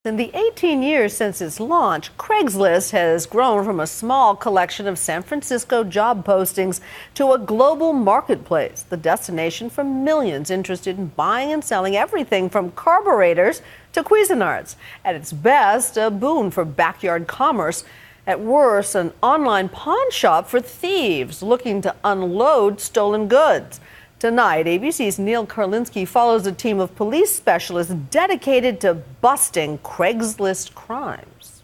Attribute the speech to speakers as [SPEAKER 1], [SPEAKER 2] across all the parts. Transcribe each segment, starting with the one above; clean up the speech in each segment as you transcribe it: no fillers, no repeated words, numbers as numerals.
[SPEAKER 1] In the 18 years since its launch, Craigslist has grown from a small collection of San Francisco job postings to a global marketplace, the destination for millions interested in buying and selling everything from carburetors to Cuisinarts. At its best, a boon for backyard commerce. At worst, an online pawn shop for thieves looking to unload stolen goods. Tonight, ABC's Neil Karlinski follows a team of police specialists dedicated to busting Craigslist crimes.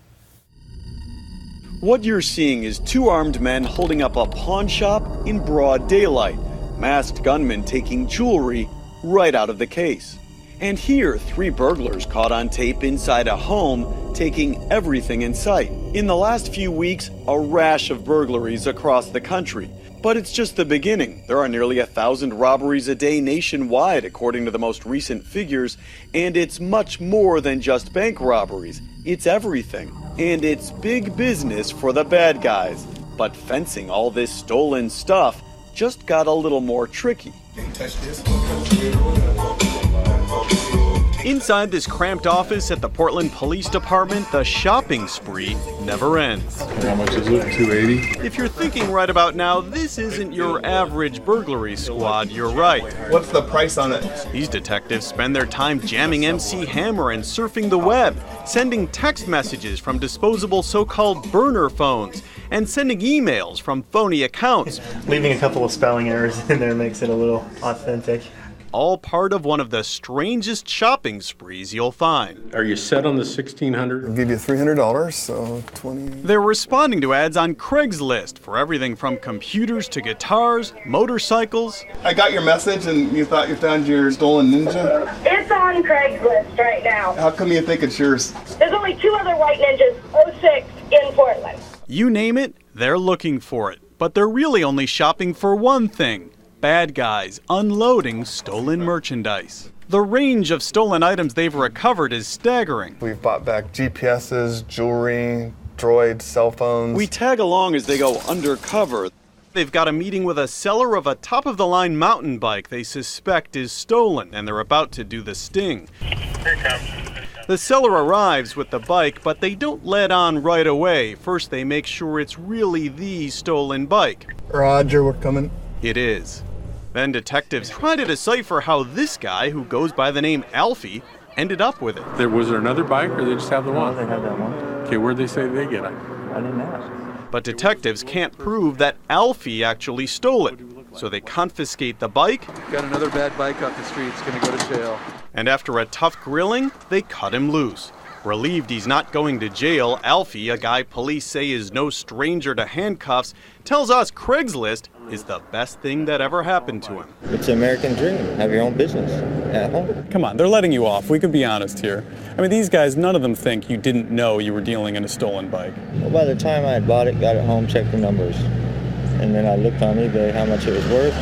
[SPEAKER 2] What you're seeing is two armed men holding up a pawn shop in broad daylight, masked gunmen taking jewelry right out of the case. And here, three burglars caught on tape inside a home, taking everything in sight. In the last few weeks, a rash of burglaries across the country. But it's just the beginning. There are nearly 1,000 robberies a day nationwide, according to the most recent figures, and it's much more than just bank robberies. It's everything. And it's big business for the bad guys. But fencing all this stolen stuff just got a little more tricky. Inside this cramped office at the Portland Police Department, the shopping spree never ends.
[SPEAKER 3] How much is it? $280?
[SPEAKER 2] If you're thinking right about now, this isn't your average burglary squad, you're right.
[SPEAKER 4] What's the price on it?
[SPEAKER 2] These detectives spend their time jamming MC Hammer and surfing the web, sending text messages from disposable so-called burner phones, and sending emails from phony accounts.
[SPEAKER 5] Leaving a couple of spelling errors in there makes it a little authentic.
[SPEAKER 2] All part of one of the strangest shopping sprees you'll find.
[SPEAKER 3] Are you set on the $1,600?
[SPEAKER 4] I'll give you $300, so $20.
[SPEAKER 2] They're responding to ads on Craigslist for everything from computers to guitars, motorcycles.
[SPEAKER 4] I got your message and you thought you found your stolen Ninja?
[SPEAKER 6] It's on Craigslist right now.
[SPEAKER 4] How come you think it's yours?
[SPEAKER 6] There's only 2 other white Ninjas, 06, in Portland.
[SPEAKER 2] You name it, they're looking for it. But they're really only shopping for one thing: bad guys unloading stolen merchandise. The range of stolen items they've recovered is staggering.
[SPEAKER 4] We've bought back GPSs, jewelry, droids, cell phones.
[SPEAKER 2] We tag along as they go undercover. They've got a meeting with a seller of a top-of-the-line mountain bike they suspect is stolen, and they're about to do the sting.
[SPEAKER 7] Here it comes.
[SPEAKER 2] The seller arrives with the bike, but they don't let on right away. First, they make sure it's really the stolen bike.
[SPEAKER 4] Roger, we're coming.
[SPEAKER 2] It is. Then detectives try to decipher how this guy, who goes by the name Alfie, ended up with it.
[SPEAKER 3] Was there another bike, or they just have the one?
[SPEAKER 5] They have that one.
[SPEAKER 3] Okay, where'd they say they get it?
[SPEAKER 5] I didn't ask.
[SPEAKER 2] But detectives can't prove that Alfie actually stole it, so they confiscate the bike.
[SPEAKER 8] Got another bad bike off the street, it's gonna go to jail.
[SPEAKER 2] And after a tough grilling, they cut him loose. Relieved he's not going to jail, Alfie, a guy police say is no stranger to handcuffs, tells us Craigslist is the best thing that ever happened to him.
[SPEAKER 9] It's the American dream. Have your own business at home.
[SPEAKER 10] Come on, they're letting you off. We could be honest here. I mean, these guys, none of them think you didn't know you were dealing in a stolen bike.
[SPEAKER 9] Well, by the time I had bought it, got it home, checked the numbers, and then I looked on eBay how much it was worth,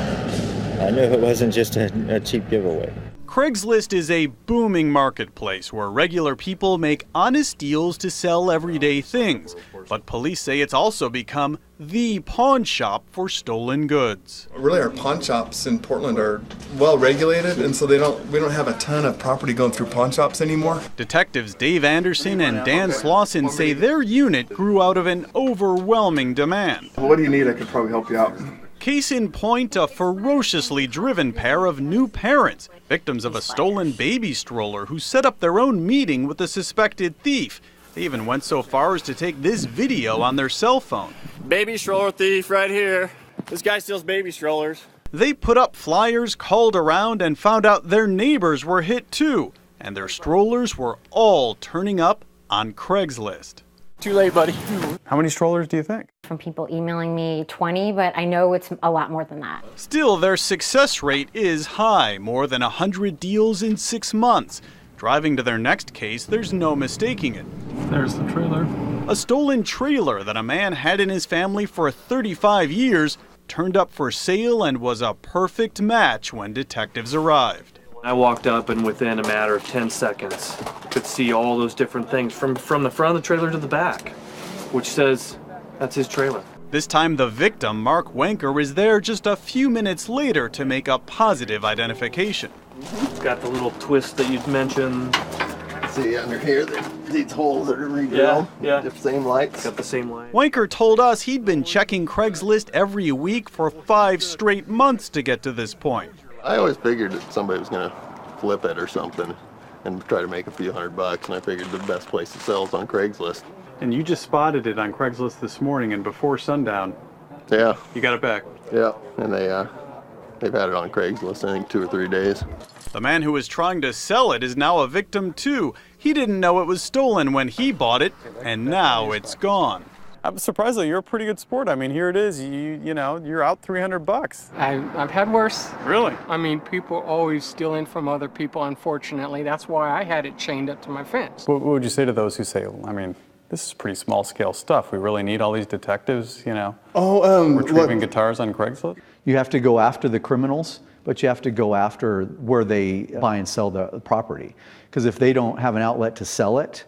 [SPEAKER 9] I knew it wasn't just a cheap giveaway.
[SPEAKER 2] Craigslist is a booming marketplace where regular people make honest deals to sell everyday things. But police say it's also become the pawn shop for stolen goods.
[SPEAKER 4] Really, our pawn shops in Portland are well regulated, and so we don't have a ton of property going through pawn shops anymore.
[SPEAKER 2] Detectives Dave Anderson and Dan Slauson say their unit grew out of an overwhelming demand.
[SPEAKER 4] What do you need? I could probably help you out.
[SPEAKER 2] Case in point, a ferociously driven pair of new parents, victims of a stolen baby stroller who set up their own meeting with the suspected thief. They even went so far as to take this video on their cell phone.
[SPEAKER 11] Baby stroller thief right here. This guy steals baby strollers.
[SPEAKER 2] They put up flyers, called around, and found out their neighbors were hit too, and their strollers were all turning up on Craigslist.
[SPEAKER 11] Too late, buddy.
[SPEAKER 10] How many strollers do you think?
[SPEAKER 12] From people emailing me 20, but I know it's a lot more than that.
[SPEAKER 2] Still, their success rate is high, more than 100 deals in 6 months. Driving to their next case, there's no mistaking it.
[SPEAKER 3] There's the trailer.
[SPEAKER 2] A stolen trailer that a man had in his family for 35 years turned up for sale and was a perfect match when detectives arrived.
[SPEAKER 11] I walked up, and within a matter of 10 seconds, could see all those different things from the front of the trailer to the back, which says that's his trailer.
[SPEAKER 2] This time the victim, Mark Wanker, is there just a few minutes later to make a positive identification.
[SPEAKER 11] It's got the little twist that you'd mentioned.
[SPEAKER 7] see under here, these holes that are redrilled.
[SPEAKER 11] Yeah.
[SPEAKER 7] The same lights.
[SPEAKER 11] Got the same light.
[SPEAKER 2] Wanker told us he'd been checking Craigslist every week for 5 straight months to get to this point.
[SPEAKER 7] I always figured that somebody was going to flip it or something and try to make a few $100, and I figured the best place to sell is on Craigslist.
[SPEAKER 10] And you just spotted it on Craigslist this morning, and before sundown,
[SPEAKER 7] Yeah.
[SPEAKER 10] you got it back.
[SPEAKER 7] Yeah, and they've had it on Craigslist, I think, 2 or 3 days.
[SPEAKER 2] The man who was trying to sell it is now a victim too. He didn't know it was stolen when he bought it, and now it's gone.
[SPEAKER 10] I'm surprised though, you're a pretty good sport. I mean, here it is, you know, you're out $300.
[SPEAKER 13] I've had worse.
[SPEAKER 10] Really?
[SPEAKER 13] I mean, people always stealing from other people, unfortunately. That's why I had it chained up to my fence.
[SPEAKER 10] What would you say to those who say, I mean, this is pretty small scale stuff. We really need all these detectives, you know, retrieving guitars on Craigslist?
[SPEAKER 14] You have to go after the criminals, but you have to go after where they buy and sell the property. Because if they don't have an outlet to sell it,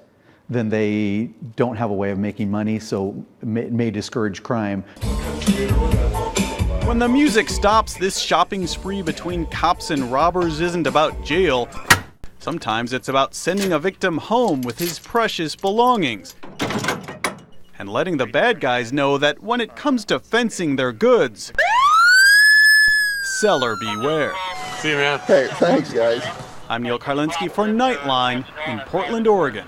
[SPEAKER 14] then they don't have a way of making money, so it may discourage crime.
[SPEAKER 2] When the music stops, this shopping spree between cops and robbers isn't about jail. Sometimes it's about sending a victim home with his precious belongings and letting the bad guys know that when it comes to fencing their goods, seller beware.
[SPEAKER 10] See you, man.
[SPEAKER 7] Hey, thanks, guys.
[SPEAKER 2] I'm Neil Karlinski for Nightline in Portland, Oregon.